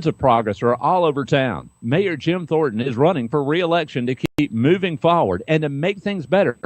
of progress are all over town. Mayor Jim Thornton is running for re-election to keep moving forward and to make things better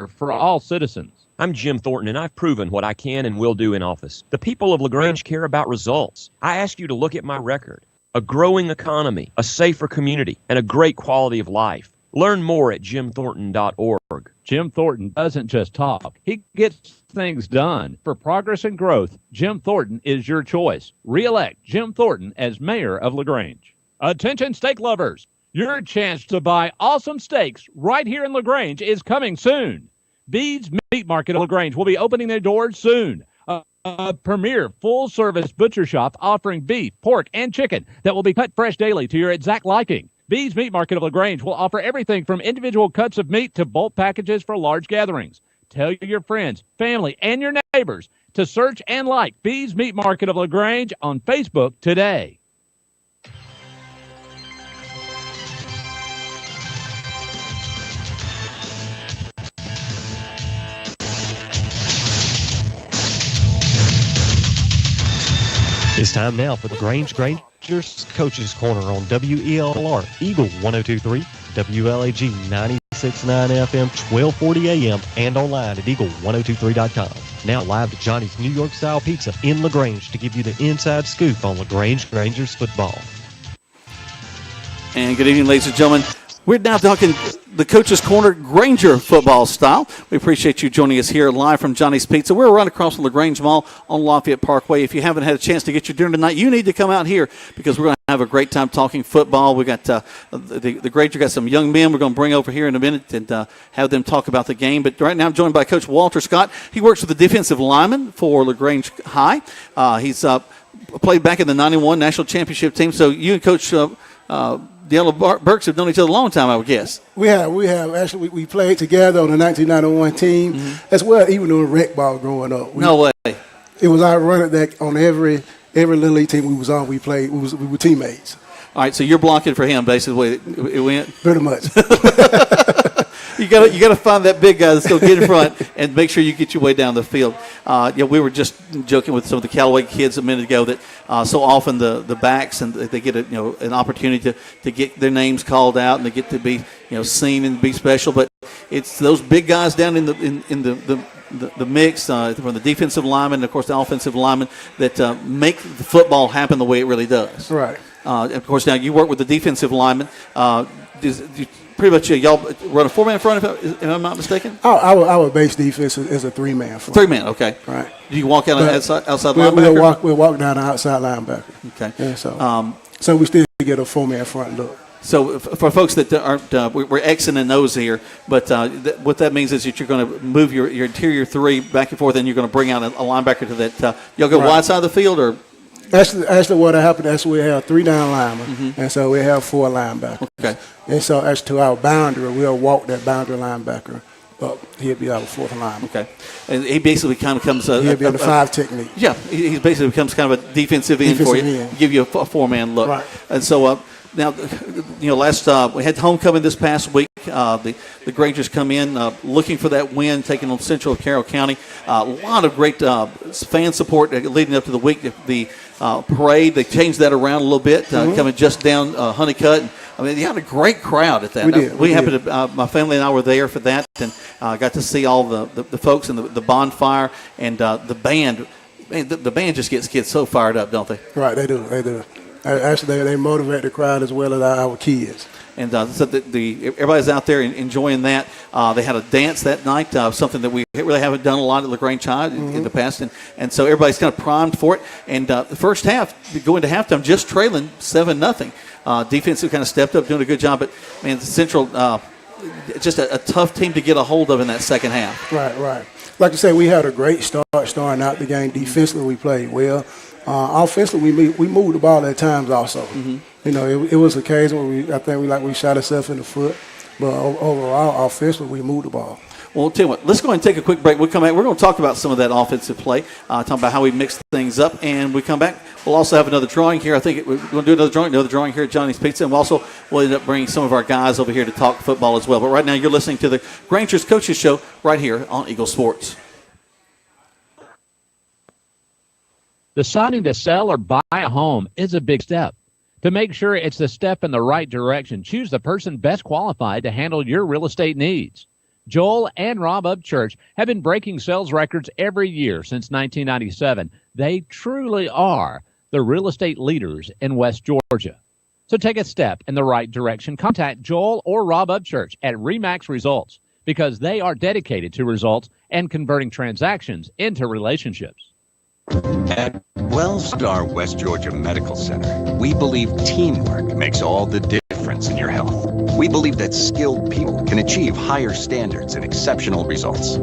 for all citizens. I'm Jim Thornton, and I've proven what I can and will do in office. The people of LaGrange care about results. I ask you to look at my record. A growing economy, a safer community, and a great quality of life. Learn more at jimthornton.org. Jim Thornton doesn't just talk. He gets things done. For progress and growth, Jim Thornton is your choice. Re-elect Jim Thornton as mayor of LaGrange. Attention steak lovers. Your chance to buy awesome steaks right here in LaGrange is coming soon. Bede's Meat Market of LaGrange will be opening their doors soon. A premier full-service butcher shop offering beef, pork, and chicken that will be cut fresh daily to your exact liking. Bede's Meat Market of LaGrange will offer everything from individual cuts of meat to bulk packages for large gatherings. Tell your friends, family, and your neighbors to search and like Bede's Meat Market of LaGrange on Facebook today. It's time now for the Granger's Coaches Corner on WELR, Eagle 102.3, WLAG 96.9 FM, 1240 AM, and online at eagle1023.com. Now live to Johnny's New York Style Pizza in LaGrange to give you the inside scoop on LaGrange Rangers football. And good evening, ladies and gentlemen. We're now talking the Coach's Corner Granger football style. We appreciate you joining us here live from Johnny's Pizza. We're right across from LaGrange Mall on Lafayette Parkway. If you haven't had a chance to get your dinner tonight, you need to come out here because we're going to have a great time talking football. We got the Granger got some young men we're going to bring over here in a minute and have them talk about the game. But right now I'm joined by Coach Walter Scott. He works with the defensive lineman for LaGrange High. He's played back in the 91 National Championship team. So you and Coach Deanna Burks have known each other a long time, I would guess. We have. Actually, we played together on the 1991 team as well, even doing rec ball growing up. No way. It was our running that on every Little League team we was on, we played. We were teammates. All right, so you're blocking for him, basically. It went? Pretty much. You got to find that big guy that's going to get in front and make sure you get your way down the field. We were just joking with some of the Callaway kids a minute ago that so often the backs and they get an opportunity to get their names called out and they get to be seen and be special. But it's those big guys down in the mix from the defensive lineman and of course the offensive lineman that make the football happen the way it really does. Right. And of course now you work with the defensive lineman. Pretty much, y'all run a four-man front, if I'm not mistaken? Our base defense is a three-man front. Three-man, okay. Right. Do you walk out outside linebacker? We'll walk down the outside linebacker. Okay. Yeah, so we still get a four-man front look. So for folks that aren't, we're Xing and O's here, but what that means is that you're going to move your interior three back and forth, and you're going to bring out a linebacker to that. Y'all go wide side of the field, or? Actually, what happened is we have 3 down linemen, and so we have 4 linebackers. Okay. And so as to our boundary, we'll walk that boundary linebacker up. He'll be our 4th lineman. Okay. And he basically kind of comes he'll be on the 5 technique. Yeah, he basically becomes kind of a defensive end for you, give you a 4-man look. Right. And so now, last we had homecoming this past week. The Grangers come in looking for that win, taking on Central Carroll County. A lot of great fan support leading up to the week. The parade, they changed that around a little bit, coming just down Honeycutt. I mean, you had a great crowd at that. We did. We happened to, my family and I were there for that, and got to see all the folks and the bonfire and the band. Man, the band just gets kids so fired up, don't they? Right, they do. Actually, they motivate the crowd as well as our kids. And so everybody's out there enjoying that. They had a dance that night, something that we really haven't done a lot at LaGrange High in the past. And so everybody's kind of primed for it. And the first half, going to halftime, just trailing 7-0. Defense kind of stepped up, doing a good job. But, man, Central, just a tough team to get a hold of in that second half. Right. Like I said, we had a great start starting out the game. Defensively, we played well. Offensively, we moved the ball at times also. It was a case where we shot ourselves in the foot. But overall, offensively, we moved the ball. Well, I'll tell you what, let's go ahead and take a quick break. We'll come back. We're going to talk about some of that offensive play, talk about how we mix things up. And we come back, we'll also have another drawing here. I think we're going to do another drawing here at Johnny's Pizza. And we'll end up bringing some of our guys over here to talk football as well. But right now, you're listening to the Granger's Coaches Show right here on Eagle Sports. Deciding to sell or buy a home is a big step. To make sure it's the step in the right direction, choose the person best qualified to handle your real estate needs. Joel and Rob Upchurch have been breaking sales records every year since 1997. They truly are the real estate leaders in West Georgia. So take a step in the right direction. Contact Joel or Rob Upchurch at RE/MAX Results because they are dedicated to results and converting transactions into relationships. At WellStar West Georgia Medical Center, we believe teamwork makes all the difference in your health. We believe that skilled people can achieve higher standards and exceptional results.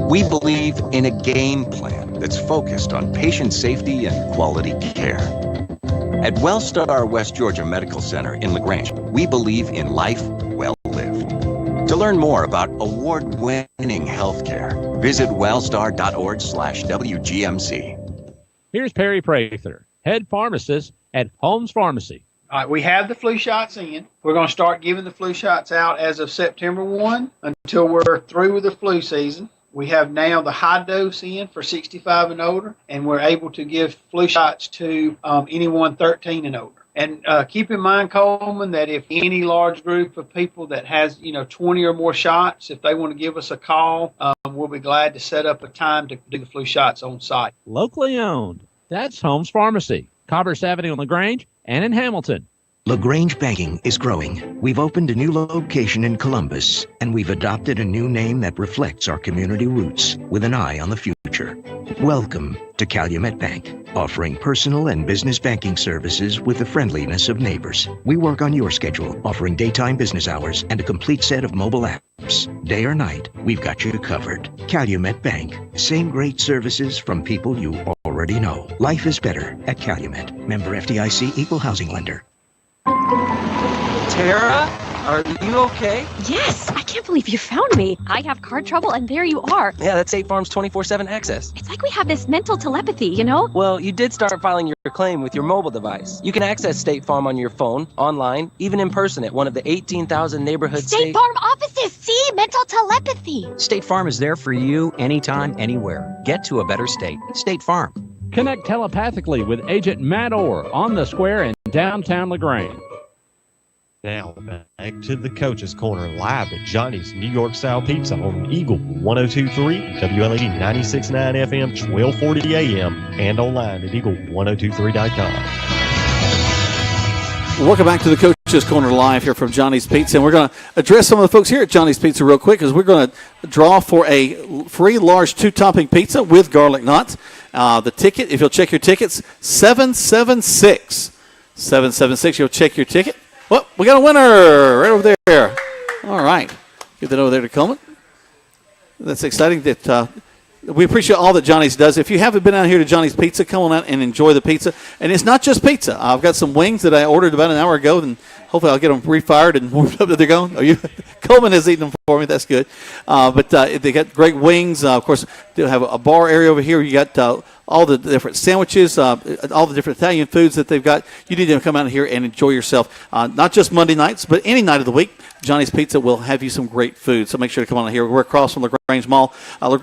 We believe in a game plan that's focused on patient safety and quality care. At WellStar West Georgia Medical Center in LaGrange, we believe in life well lived. To learn more about award-winning healthcare, visit wellstar.org/WGMC. Here's Perry Prather, head pharmacist at Holmes Pharmacy. All right, we have the flu shots in. We're going to start giving the flu shots out as of September 1 until we're through with the flu season. We have now the high dose in for 65 and older, and we're able to give flu shots to anyone 13 and older. And keep in mind, Coleman, that if any large group of people that has, 20 or more shots, if they want to give us a call, we'll be glad to set up a time to do the flu shots on site. Locally owned. That's Holmes Pharmacy, Commerce Avenue in LaGrange and in Hamilton. LaGrange Banking is growing. We've opened a new location in Columbus, and we've adopted a new name that reflects our community roots with an eye on the future. Welcome to Calumet Bank, offering personal and business banking services with the friendliness of neighbors. We work on your schedule, offering daytime business hours and a complete set of mobile apps. Day or night, we've got you covered. Calumet Bank, same great services from people you already know. Life is better at Calumet. Member FDIC, equal housing lender. Tara, are you okay? Yes, I can't believe you found me. I have car trouble and there you are. Yeah, that's State Farm's 24/7 access. It's like we have this mental telepathy, you know? Well, you did start filing your claim with your mobile device. You can access State Farm on your phone, online, even in person at one of the 18,000 neighborhood State Farm offices. See? Mental telepathy. State Farm is there for you anytime, anywhere. Get to a better state. State Farm. Connect telepathically with Agent Matt Orr on the square in downtown LaGrange. Now back to the Coach's Corner live at Johnny's New York Style Pizza on Eagle 102.3, WLAG 96.9 FM, 1240 AM, and online at eagle1023.com. Welcome back to the Coach's Corner live here from Johnny's Pizza. And we're going to address some of the folks here at Johnny's Pizza real quick because we're going to draw for a free large 2-topping pizza with garlic knots. The ticket, if you'll check your tickets, 776. 776, you'll check your ticket. Well, we got a winner right over there. All right. Get that over there to Coleman. That's exciting. That we appreciate all that Johnny's does. If you haven't been out here to Johnny's Pizza, come on out and enjoy the pizza. And it's not just pizza. I've got some wings that I ordered about an hour ago, and hopefully I'll get them refired and warmed up that they're going. Coleman has eaten them for me. That's good. But they got great wings. Of course, they'll have a bar area over here. You got all the different sandwiches, all the different Italian foods that they've got. You need to come out here and enjoy yourself, not just Monday nights, but any night of the week. Johnny's Pizza will have you some great food, so make sure to come on here. We're across from LaGrange Mall.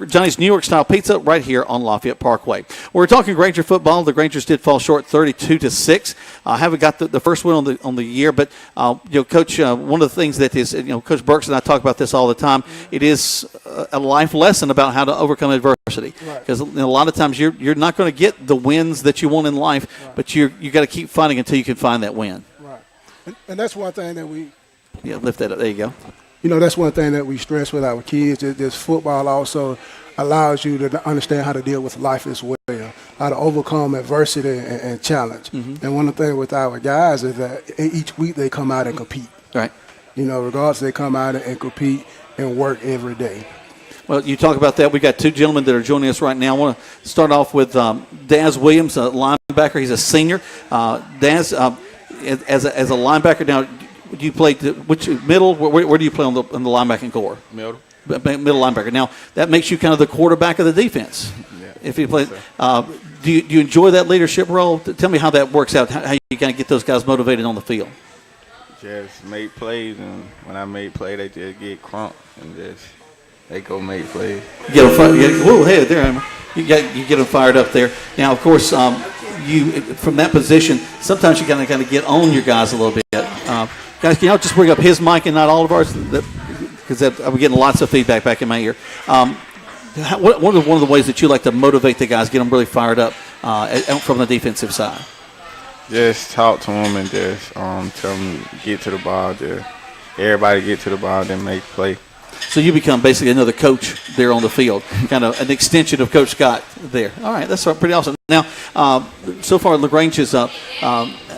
Johnny's New York Style Pizza right here on Lafayette Parkway. We're talking Granger football. The Grangers did fall short 32-6. Haven't got the first win on the year, but Coach, one of the things that is, Coach Burks and I talk about this all the time. It is a life lesson about how to overcome adversity, because a lot of times you're not going to get the wins that you want in life, but you got to keep fighting until you can find that win. Right, and that's one thing that we. Yeah, lift that up. There you go. That's one thing that we stress with our kids. This football also allows you to understand how to deal with life as well, how to overcome adversity and challenge. Mm-hmm. And one of the things with our guys is that each week they come out and compete. Right. Regardless, they come out and compete and work every day. Well, you talk about that. We've got two gentlemen that are joining us right now. I want to start off with Daz Williams, a linebacker. He's a senior. Daz, as a linebacker now, do you play which middle? Where do you play on the linebacking core? Middle. Middle linebacker. Now that makes you kind of the quarterback of the defense. Yeah, if you play, do you enjoy that leadership role? Tell me how that works out. How you kind of get those guys motivated on the field? Just make plays, and when I make play, they just get crunked, and they go make plays. Get them fired. Whoa, hey, there, you get them fired up there. Now, of course, you from that position, sometimes you kind of get on your guys a little bit. Guys, can y'all just bring up his mic and not all of ours? Because I'm getting lots of feedback back in my ear. One of the ways that you like to motivate the guys, get them really fired up from the defensive side? Just talk to them and just tell them get to the ball. Just everybody get to the ball, then make play. So you become basically another coach there on the field, kind of an extension of Coach Scott there. All right, that's pretty awesome. Now, so far LaGrange has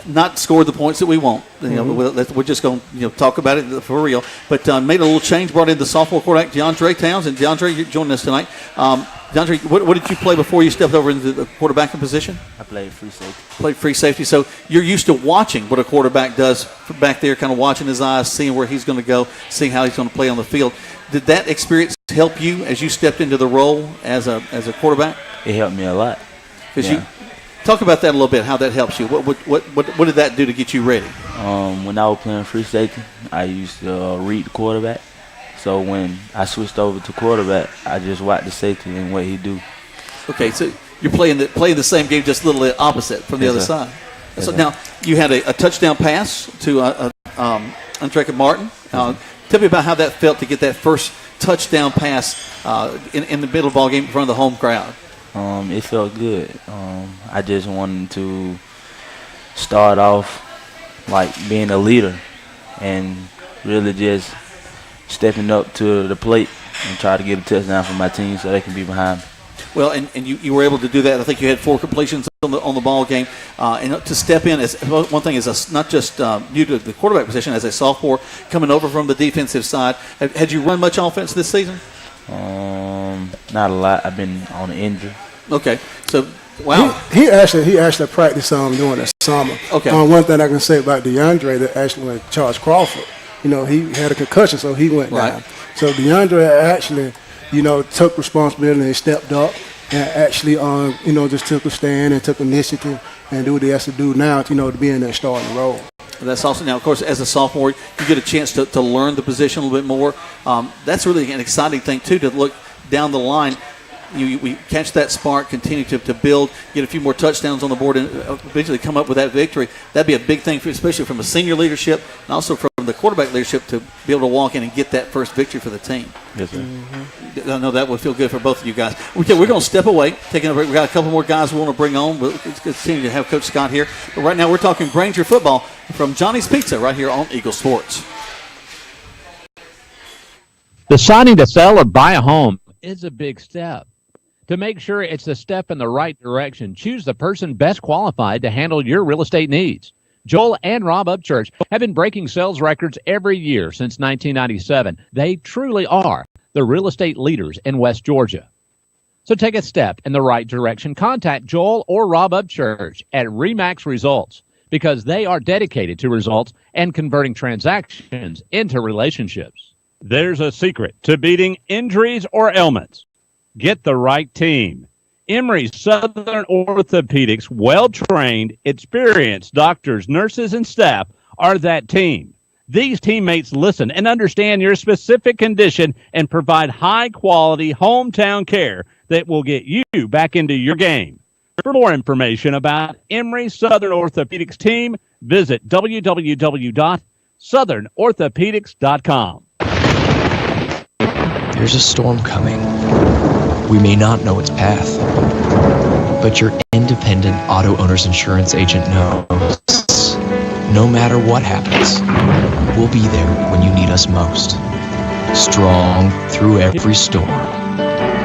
not scored the points that we want. We're just going to talk about it for real. But made a little change, brought in the sophomore quarterback DeAndre Towns, and DeAndre, you're joining us tonight. DeAndre, what did you play before you stepped over into the quarterbacking position? I played free safety. Played free safety. So you're used to watching what a quarterback does back there, kind of watching his eyes, seeing where he's going to go, seeing how he's going to play on the field. Did that experience help you as you stepped into the role as a quarterback? It helped me a lot. You talk about that a little bit. How that helps you. What did that do to get you ready? When I was playing free safety, I used to read the quarterback. So when I switched over to quarterback, I just watched the safety and what he do. Okay, so you're playing the same game, just a little opposite from the other side. So now you had a touchdown pass to Antreka Martin. Tell me about how that felt to get that first touchdown pass in the middle ball game in front of the home crowd. It felt good. I just wanted to start off like being a leader and really just stepping up to the plate and try to get a touchdown for my team so they can be behind me. Well, and you were able to do that. I think you had 4 completions on the ball game. And to step in, as one thing is not just new to the quarterback position, as a sophomore coming over from the defensive side. Had you run much offense this season? Not a lot. I've been on an injury. Okay, so wow. He actually practiced during the summer. Okay. One thing I can say about DeAndre that actually went Charles Crawford. He had a concussion, so he went down. So DeAndre actually, took responsibility and stepped up and actually, just took a stand and took initiative and do what he has to do now, to be in that starting role. That's awesome. Now, of course, as a sophomore, you get a chance to learn the position a little bit more. That's really an exciting thing, too, to look down the line. We catch that spark, continue to build, get a few more touchdowns on the board, and eventually come up with that victory. That'd be a big thing, especially from a senior leadership and also from the quarterback leadership to be able to walk in and get that first victory for the team. Yes, sir. Mm-hmm. I know that would feel good for both of you guys. Okay, we're going to step away, taking a break. We've got a couple more guys we want to bring on. We'll continue to have Coach Scott here. But right now we're talking Granger football from Johnny's Pizza right here on Eagle Sports. Deciding to sell or buy a home is a big step. To make sure it's a step in the right direction, choose the person best qualified to handle your real estate needs. Joel and Rob Upchurch have been breaking sales records every year since 1997. They truly are the real estate leaders in West Georgia. So take a step in the right direction. Contact Joel or Rob Upchurch at RE/MAX Results because they are dedicated to results and converting transactions into relationships. There's a secret to beating injuries or ailments. Get the right team. Emory Southern Orthopedics, well-trained, experienced doctors, nurses, and staff are that team. These teammates listen and understand your specific condition and provide high-quality hometown care that will get you back into your game. For more information about Emory Southern Orthopedics team, visit www.southernorthopedics.com. There's a storm coming. We may not know its path, but your independent auto owner's insurance agent knows. No matter what happens, we'll be there when you need us most. Strong through every storm.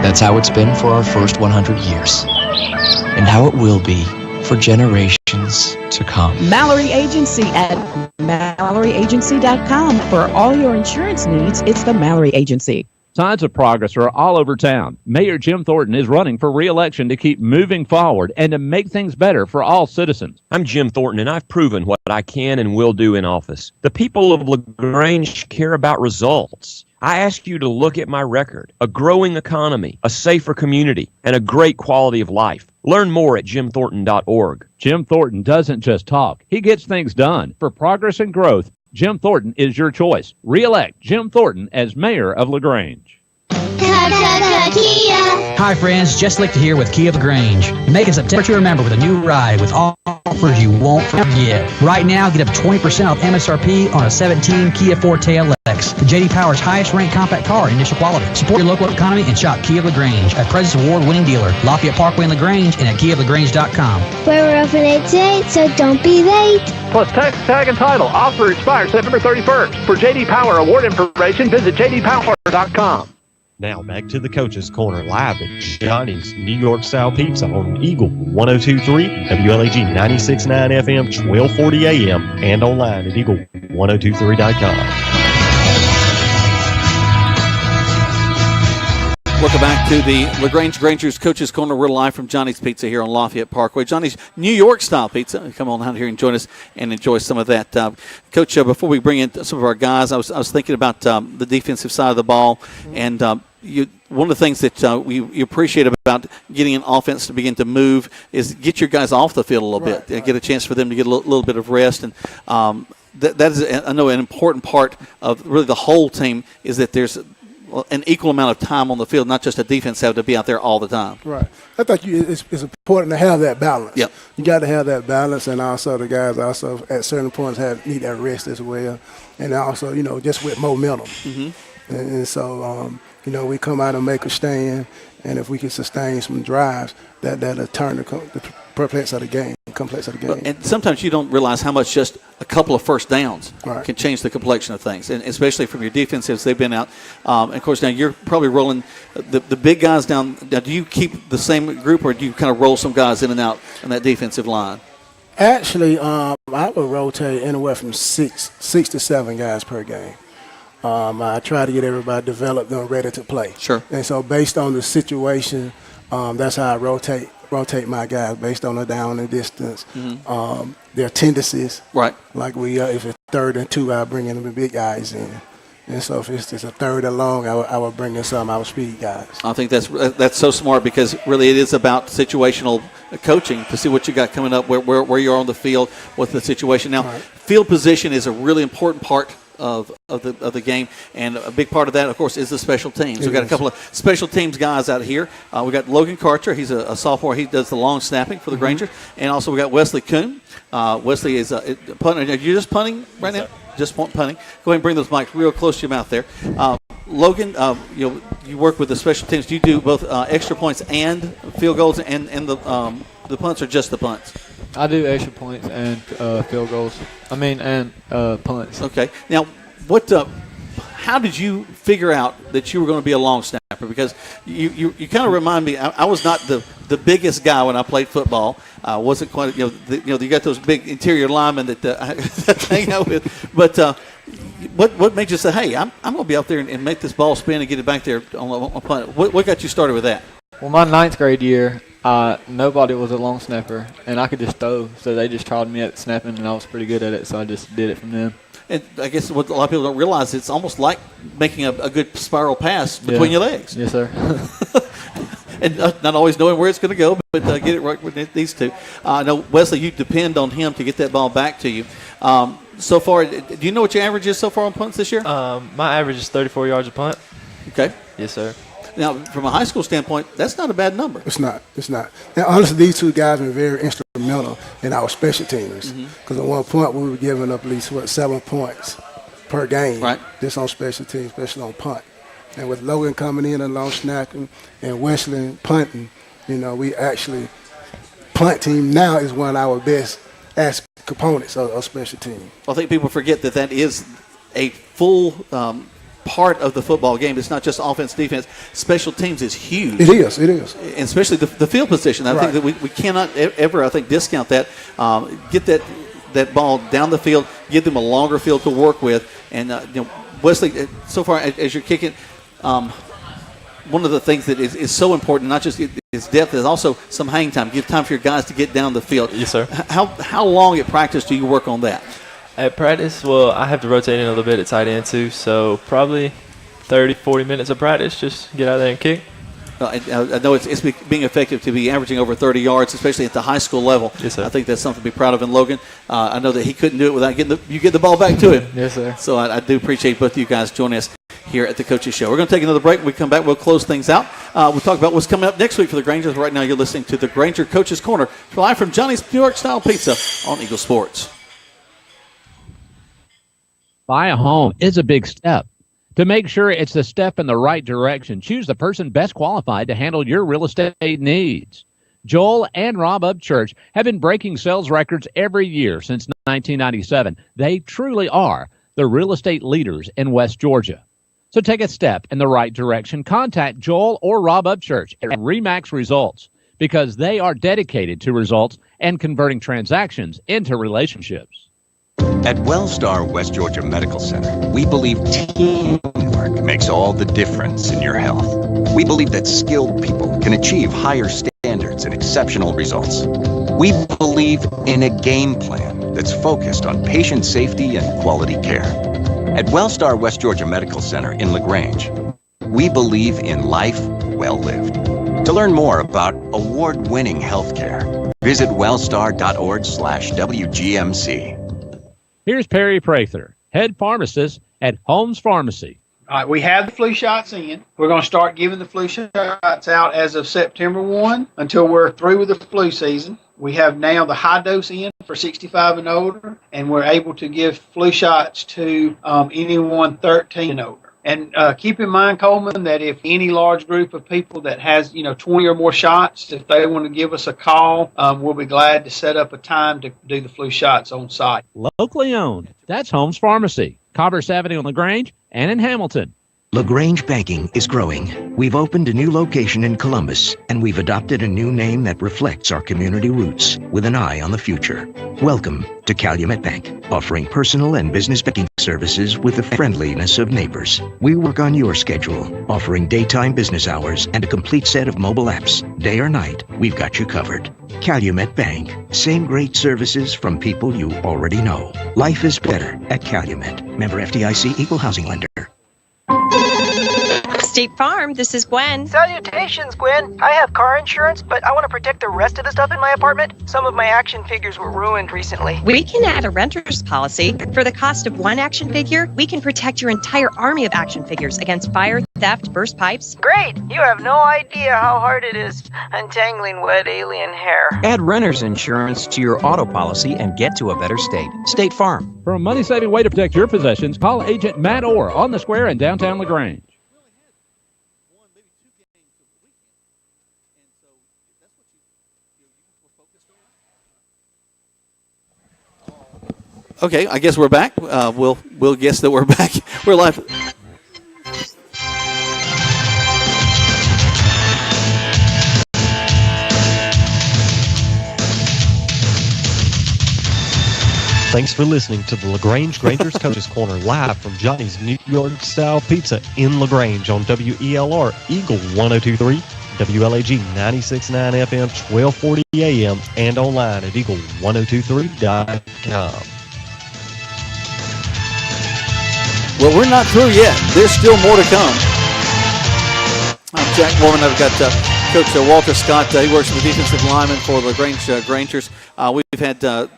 That's how it's been for our first 100 years, and how it will be for generations to come. Mallory Agency at MalloryAgency.com. For all your insurance needs, it's the Mallory Agency. Signs of progress are all over town. Mayor Jim Thornton is running for re-election to keep moving forward and to make things better for all citizens. I'm Jim Thornton, and I've proven what I can and will do in office. The people of LaGrange care about results. I ask you to look at my record: a growing economy, a safer community, and a great quality of life. Learn more at jimthornton.org. Jim Thornton doesn't just talk. He gets things done. For progress and growth, Jim Thornton is your choice. Re-elect Jim Thornton as mayor of LaGrange. Kia. Hi friends, Jess Lichter here with Kia of LaGrange. Making September to remember with a new ride with offers you won't forget. Right now, get up 20% off MSRP on a 17 Kia Forte LX, the J.D. Power's highest ranked compact car in initial quality. Support your local economy and shop Kia of LaGrange, a President's Award-winning dealer, Lafayette Parkway in LaGrange, and at KiaofLaGrange.com. We're open 8 to 8, so don't be late. Plus tax, tag, and title. Offer expires September 31st. For J.D. Power award information, visit jdpower.com. Now back to the Coach's Corner live at Johnny's New York Style Pizza on Eagle 102.3, WLAG 96.9 FM, 1240 AM, and online at eagle1023.com. Welcome back to the LaGrange Granger's Coach's Corner. We're live from Johnny's Pizza here on Lafayette Parkway. Johnny's New York Style Pizza. Come on out here and join us and enjoy some of that. Coach, before we bring in some of our guys, I was thinking about the defensive side of the ball, and one of the things that you appreciate about getting an offense to begin to move is get your guys off the field a little bit, get a chance for them to get a little bit of rest. And that is, I know, an important part of really the whole team is that there's an equal amount of time on the field, not just a defense have to be out there all the time. Right. I think it's important to have that balance. Yep. You got to have that balance, and also the guys also at certain points need that rest as well, and also just with momentum. Mm-hmm. And so we come out and make a stand, and if we can sustain some drives, that'll turn the complex of the game. And sometimes you don't realize how much just a couple of first downs can change the complexion of things, and especially from your defensives. They've been out. And of course, now you're probably rolling the big guys down. Now, do you keep the same group, or do you kind of roll some guys in and out on that defensive line? Actually, I would rotate anywhere from six to 7 guys per game. I try to get everybody developed and ready to play. Sure. And so based on the situation, that's how I rotate my guys based on the down and distance, their tendencies. Right. Like if it's 3rd and 2, I bring in the big guys in. And so if it's a 3rd and long, I would bring in some of our speed guys. I think that's so smart, because really it is about situational coaching to see what you got coming up, where you are on the field, what's the situation. Now, field position is a really important part of the game, and a big part of that, of course, is the special teams. We've got a couple of special teams guys out here. We got Logan Karcher. He's a sophomore. He does the long snapping for the Grangers, and also we got Wesley Kuhn. Wesley is a punter. Are you just punting right now? Just punting. Go ahead and bring those mics real close to your mouth there. Logan, you work with the special teams. Do you do both extra points and field goals, and the punts, or just the punts? I do extra points and field goals. and punts. Okay. Now, how did you figure out that you were going to be a long snapper? Because you kind of remind me. I was not the biggest guy when I played football. I wasn't quite. You got those big interior linemen that I hang out with. But what made you say, hey, I'm going to be out there and make this ball spin and get it back there on a punt? What got you started with that? Well, my 9th grade year, nobody was a long snapper, and I could just throw. So they just tried me at snapping, and I was pretty good at it, so I just did it from them. And I guess what a lot of people don't realize, it's almost like making a good spiral pass between your legs. Yes, sir. And not always knowing where it's going to go, but get it right with these two. I know, Wesley, you depend on him to get that ball back to you. So far, do you know what your average is so far on punts this year? My average is 34 yards a punt. Okay. Yes, sir. Now, from a high school standpoint, that's not a bad number. It's not. And honestly, these two guys have been very instrumental in our special teams. Because at one point, we were giving up at least, 7 points per game. Right. Just on special teams, especially on punt. And with Logan coming in and long snapping and Wesley punting, we actually, punt team now is one of our best components of special team. I think people forget that is a full part of the football game. It's not just offense, defense. Special teams is huge. It is. And especially the field position. I think that we cannot ever, discount that. Get that ball down the field, give them a longer field to work with. And, Wesley, so far as you're kicking, one of the things that is so important, not just is depth, is also some hang time. Give time for your guys to get down the field. Yes, sir. How long at practice do you work on that? At practice, I have to rotate in a little bit at tight end too, so probably 30, 40 minutes of practice, just get out there and kick. I know it's being effective to be averaging over 30 yards, especially at the high school level. Yes, sir. I think that's something to be proud of in Logan. I know that he couldn't do it without you get the ball back to him. Yes, sir. So I do appreciate both of you guys joining us here at the Coaches Show. We're going to take another break. When we come back, we'll close things out. We'll talk about what's coming up next week for the Grangers. Right now, you're listening to the Granger Coaches Corner, live from Johnny's New York Style Pizza on Eagle Sports. Buy a home is a big step. To make sure it's a step in the right direction, choose the person best qualified to handle your real estate needs. Joel and Rob Upchurch have been breaking sales records every year since 1997. They truly are the real estate leaders in West Georgia. So take a step in the right direction. Contact Joel or Rob Upchurch at RE/MAX Results because they are dedicated to results and converting transactions into relationships. At Wellstar West Georgia Medical Center, we believe teamwork makes all the difference in your health. We believe that skilled people can achieve higher standards and exceptional results. We believe in a game plan that's focused on patient safety and quality care. At Wellstar West Georgia Medical Center in LaGrange, we believe in life well lived. To learn more about award-winning healthcare, visit wellstar.org/WGMC. Here's Perry Prather, head pharmacist at Holmes Pharmacy. All right, we have the flu shots in. We're going to start giving the flu shots out as of September 1 until we're through with the flu season. We have now the high dose in for 65 and older, and we're able to give flu shots to anyone 13 and older. And keep in mind, Coleman, that if any large group of people that has, 20 or more shots, if they want to give us a call, we'll be glad to set up a time to do the flu shots on site. Locally owned. That's Holmes Pharmacy, Commerce Avenue in LaGrange and in Hamilton. LaGrange Banking is growing. We've opened a new location in Columbus, and we've adopted a new name that reflects our community roots with an eye on the future. Welcome to Calumet Bank, offering personal and business banking services with the friendliness of neighbors. We work on your schedule, offering daytime business hours and a complete set of mobile apps. Day or night, we've got you covered. Calumet Bank. Same great services from people you already know. Life is better at Calumet. Member FDIC, Equal Housing Lender. State Farm, this is Gwen. Salutations, Gwen. I have car insurance, but I want to protect the rest of the stuff in my apartment. Some of my action figures were ruined recently. We can add a renter's policy. For the cost of one action figure, we can protect your entire army of action figures against fire, theft, burst pipes. Great! You have no idea how hard it is untangling wet alien hair. Add renter's insurance to your auto policy and get to a better state. State Farm. For a money-saving way to protect your possessions, call Agent Matt Orr on the square in downtown LaGrange. Okay, I guess we're back. We'll guess that we're back. We're live. Thanks for listening to the LaGrange Granger's Coaches Corner live from Johnny's New York Style Pizza in LaGrange on WELR Eagle 102.3, WLAG 96.9 FM, 1240 AM, and online at eagle1023.com. Well, we're not through yet. There's still more to come. I'm Jack Morgan. I've got Coach Walter Scott. He works with the defensive lineman for the LaGrange Grangers. We've had one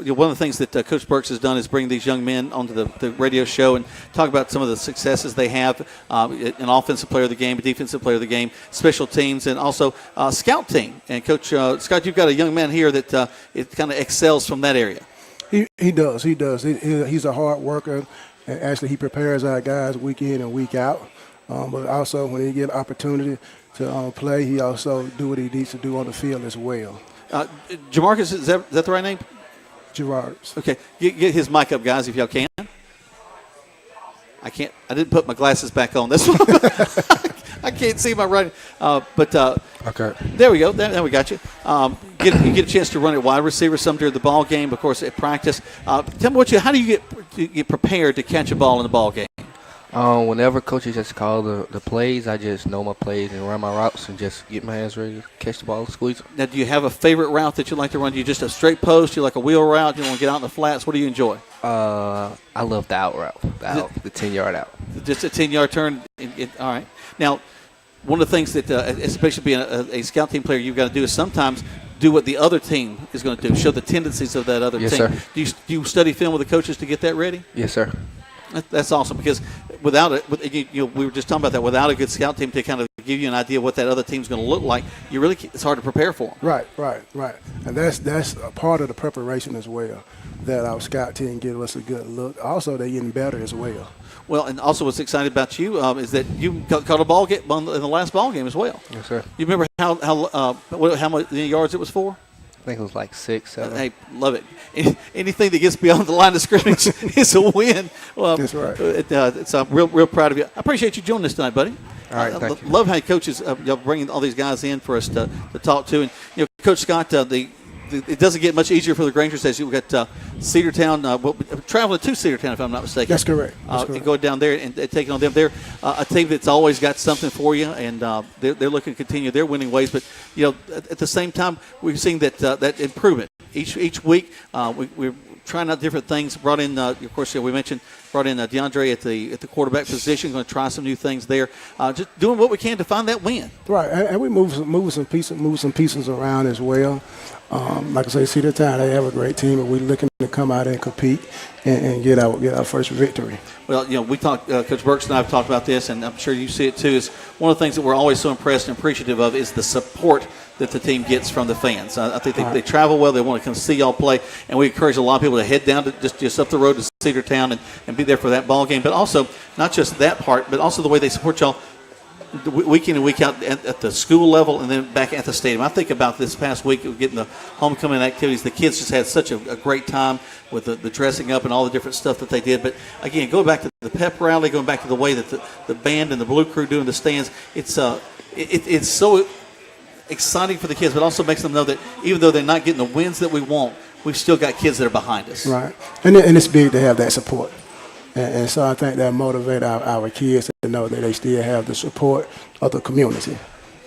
of the things that Coach Burks has done is bring these young men onto the radio show and talk about some of the successes they have, an offensive player of the game, a defensive player of the game, special teams, and also scout team. And Coach Scott, you've got a young man here that it kind of excels from that area. He does. He's a hard worker. And actually, he prepares our guys week in and week out. But also, when he get an opportunity to play, he also do what he needs to do on the field as well. Jamarcus, is that the right name? Gerard. Okay. Get his mic up, guys, if y'all can. I can't. I didn't put my glasses back on. This one. I can't see my writing. Okay. There we go. There we got you. You get a chance to run at wide receiver some during the ball game, of course, at practice. Tell me how do you get prepared to catch a ball in the ball game? Whenever coaches just call the plays, I just know my plays and run my routes and just get my hands ready to catch the ball and squeeze it. Now, do you have a favorite route that you like to run? Do you just a straight post? Do you like a wheel route? Do you want to get out in the flats? What do you enjoy? I love the out route, the 10-yard out. Just a 10-yard turn. All right. Now, one of the things that, especially being a scout team player, you've got to do is sometimes do what the other team is going to do, show the tendencies of that other team. Yes, sir. Do you study film with the coaches to get that ready? Yes, sir. That's awesome because without it, we were just talking about that. Without a good scout team to kind of give you an idea of what that other team's going to look like, it's hard to prepare for them. Right. And that's a part of the preparation as well, that our scout team give us a good look. Also, they're getting better as well. Well, and also what's exciting about you is that you caught a ball in the last ball game as well. Yes, sir. You remember how many yards it was for? I think it was like 6, 7. Hey, love it. Anything that gets beyond the line of scrimmage is a win. Well, that's right. It's real proud of you. I appreciate you joining us tonight, buddy. All right, thank you. Love how coaches bringing all these guys in for us to talk to. And Coach Scott, it doesn't get much easier for the Grangers as you've got Cedartown, traveling to Cedartown, if I'm not mistaken. That's correct. Going down there and taking on them. They're a team that's always got something for you, and they're looking to continue their winning ways. But at the same time, we've seen that improvement each week. We're trying out different things. Brought in, of course, we mentioned brought in DeAndre at the quarterback position. Going to try some new things there. Just doing what we can to find that win. Right, and we move some pieces around as well. Like I say, Cedartown, they have a great team, and we're looking to come out and compete and get our first victory. Well, we talked. Coach Burks and I have talked about this, and I'm sure you see it too. Is one of the things that we're always so impressed and appreciative of is the support that the team gets from the fans. I think they travel well. They want to come see y'all play, and we encourage a lot of people to head down to just up the road to Cedartown and be there for that ball game. But also not just that part, but also the way they support y'all week in and week out at the school level and then back at the stadium. I think about this past week of getting the homecoming activities. The kids just had such a great time with the dressing up and all the different stuff that they did. But, again, going back to the pep rally, going back to the way that the band and the Blue Crew doing the stands, it's so exciting for the kids, but also makes them know that even though they're not getting the wins that we want, we've still got kids that are behind us. Right. And it's big to have that support. And so I think that motivate our kids to know that they still have the support of the community.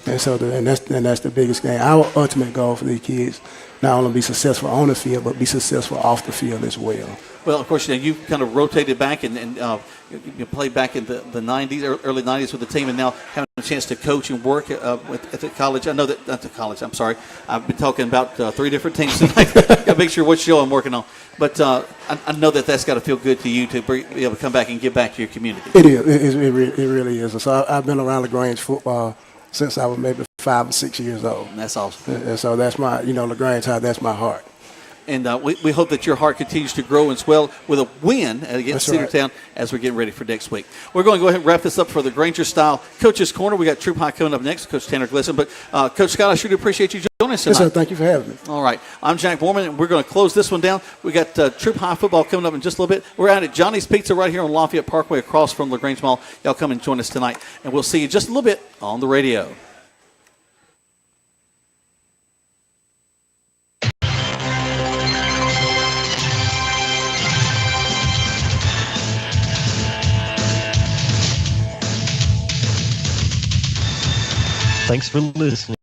And so that's the biggest thing. Our ultimate goal for these kids, not only be successful on the field, but be successful off the field as well. Well, of course, you kind of rotated back and you played back in the 90s, early 90s with the team, and now having a chance to coach and work at the college. I know that not the college. I'm sorry. I've been talking about 3 different teams tonight. Got to make sure what show I'm working on. But I know that's got to feel good to you to be able to come back and give back to your community. It is. It really is. So I've been around LaGrange football since I was maybe 5 or 6 years old. That's awesome. And so that's my, LaGrange, that's my heart. And we hope that your heart continues to grow and swell with a win against Cedartown as we're getting ready for next week. We're going to go ahead and wrap this up for the Granger-style Coach's Corner. We got Troop High coming up next, Coach Tanner Glisson. But, Coach Scott, I sure do appreciate you joining us tonight. Yes, sir. Thank you for having me. All right. I'm Jack Borman, and we're going to close this one down. We got Troop High football coming up in just a little bit. We're out at Johnny's Pizza right here on Lafayette Parkway across from LaGrange Mall. Y'all come and join us tonight, and we'll see you just a little bit on the radio. Thanks for listening